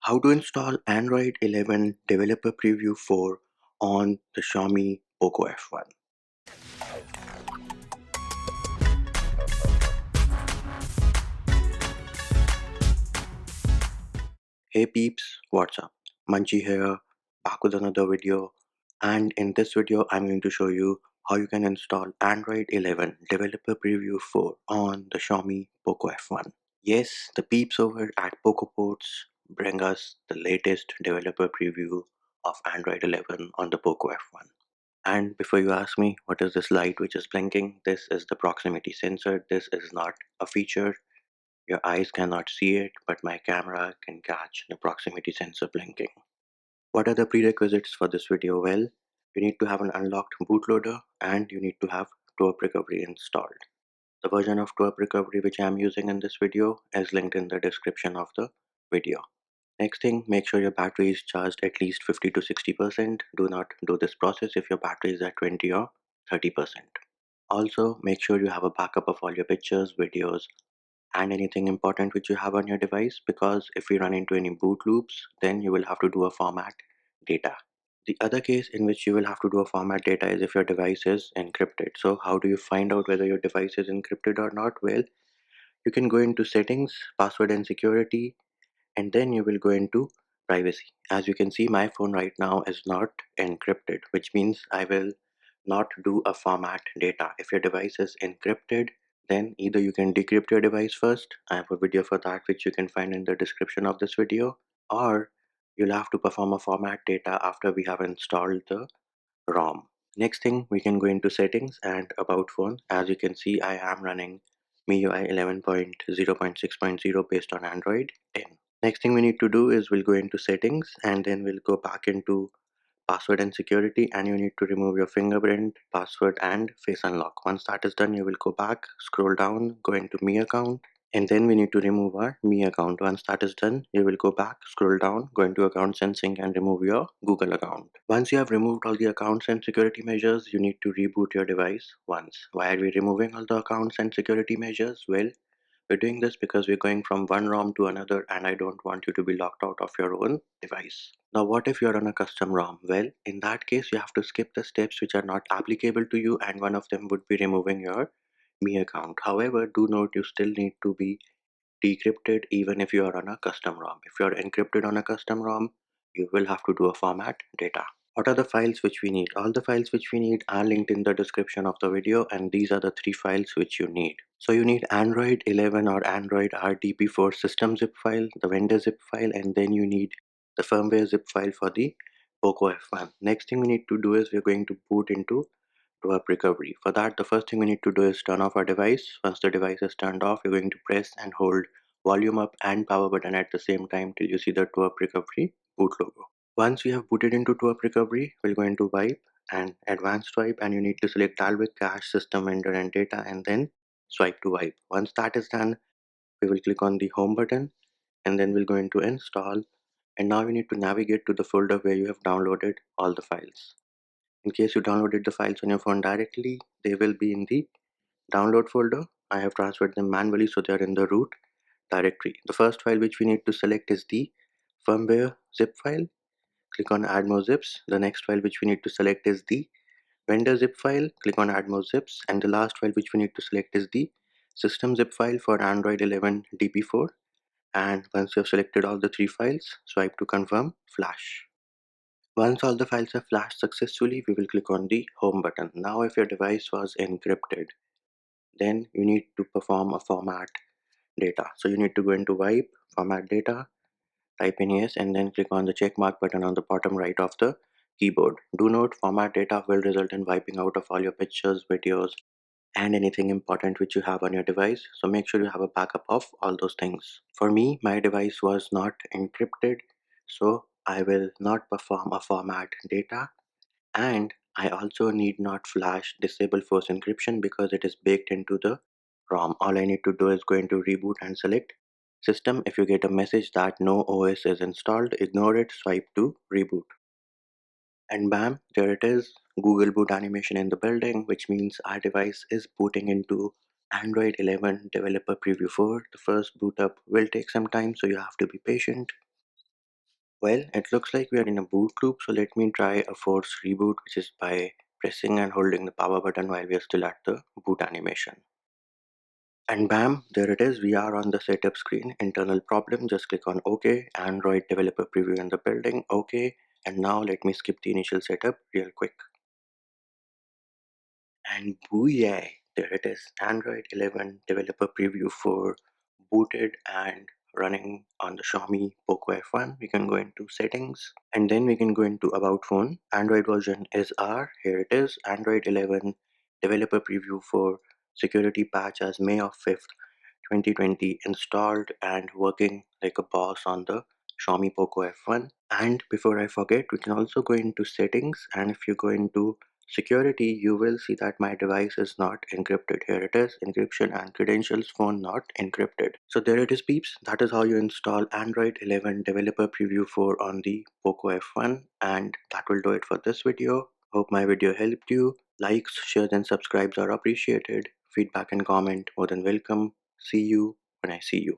How to install Android 11 Developer Preview 4 on the Xiaomi Poco F1. Hey peeps, what's up? Munchie here, back with another video, and in this video I'm going to show you how you can install Android 11 Developer Preview 4 on the Xiaomi Poco F1. Yes, the peeps over at Poco Ports bring us the latest developer preview of Android 11 on the Poco F1. And before you ask me what is this light which is blinking, this is the proximity sensor. This is not a feature. Your eyes cannot see it, but my camera can catch the proximity sensor blinking. What are the prerequisites for this video? Well, you need to have an unlocked bootloader and you need to have twerp recovery installed. The version of twerp recovery which I am using in this video is linked in the description of the video. Next thing, make sure your battery is charged at least 50 to 60%. Do not do this process if your battery is at 20 or 30%. Also, make sure you have a backup of all your pictures, videos, and anything important which you have on your device, because if you run into any boot loops, then you will have to do a format data. The other case in which you will have to do a format data is if your device is encrypted. So how do you find out whether your device is encrypted or not? Well, you can go into settings, password and security, and then you will go into privacy. As you can see, my phone right now is not encrypted, which means I will not do a format data. If your device is encrypted, then either you can decrypt your device first. I have a video for that which you can find in the description of this video, or you'll have to perform a format data after we have installed the ROM. Next thing, we can go into settings and about phone. As you can see, I am running MIUI 11.0.6.0 based on Android 10. Next thing we need to do is we'll go into settings and then we'll go back into password and security, and you need to remove your fingerprint, password and face unlock. Once that is done, you will go back, scroll down, go into Me account, and then we need to remove our Me account. Once that is done, you will go back, scroll down, go into account sensing and remove your Google account. Once you have removed all the accounts and security measures, you need to reboot your device once. Why are we removing all the accounts and security measures? Well, we're doing this because we're going from one ROM to another and I don't want you to be locked out of your own device. Now, what if you're on a custom ROM? Well, in that case, you have to skip the steps which are not applicable to you, and one of them would be removing your Me account. However, do note you still need to be decrypted even if you are on a custom ROM. If you're encrypted on a custom ROM, you will have to do a format data. What are the files which we need? All the files which we need are linked in the description of the video, and these are the three files which you need. So you need Android 11 or Android RDP4 system zip file, the vendor zip file, and then you need the firmware zip file for the Poco F1. Next thing we need to do is we're going to boot into twerp recovery. For that, the first thing we need to do is turn off our device. Once the device is turned off, you're going to press and hold volume up and power button at the same time till you see the twerp recovery boot logo. Once we have booted into twerp recovery, we'll go into wipe and advanced wipe, and you need to select Dalvik cache, system, vendor and data, and then swipe to wipe. Once that is done, we will click on the home button and then we'll go into install, and now you need to navigate to the folder where you have downloaded all the files. In case you downloaded the files on your phone directly, they will be in the download folder. I have transferred them manually so they are in the root directory. The first file which we need to select is the firmware zip file. Click on add more zips. The next file which we need to select is the vendor zip file. Click on add more zips, and the last file which we need to select is the system zip file for Android 11 DP4. And once you have selected all the three files, swipe to confirm flash. Once all the files are flashed successfully, we will click on the home button. Now if your device was encrypted, then you need to perform a format data. So you need to go into wipe, format data, type in yes, and then click on the check mark button on the bottom right of the keyboard. Do note, format data will result in wiping out of all your pictures, videos, and anything important which you have on your device. So make sure you have a backup of all those things. For me, my device was not encrypted, so I will not perform a format data, and I also need not flash disable force encryption because it is baked into the ROM. All I need to do is go into reboot and select system. If you get a message that no OS is installed, ignore it, swipe to reboot. And bam, there it is, Google boot animation in the building, which means our device is booting into Android 11 Developer Preview 4. The first boot up will take some time, so you have to be patient. Well, it looks like we are in a boot loop, so let me try a force reboot, which is by pressing and holding the power button while we are still at the boot animation. And bam, there it is. We are on the setup screen. Internal problem, just click on OK. Android developer preview in the building, OK. And now let me skip the initial setup real quick. And booyah, there it is. Android 11 developer preview 4 booted and running on the Xiaomi Poco F1. We can go into settings and then we can go into about phone. Android version is R. Here it is. Android 11 developer preview for security patch as May of 5th 2020 installed and working like a boss on the Xiaomi Poco F1. And before I forget, we can also go into settings, and if you go into security, you will see that my device is not encrypted. Here it is, encryption and credentials phone not encrypted. So there it is, peeps. That is how you install Android 11 developer preview 4 on the Poco F1, and that will do it for this video. Hope my video helped you. Likes, shares and subscribes are appreciated. Feedback and comment more than welcome. See you when I see you.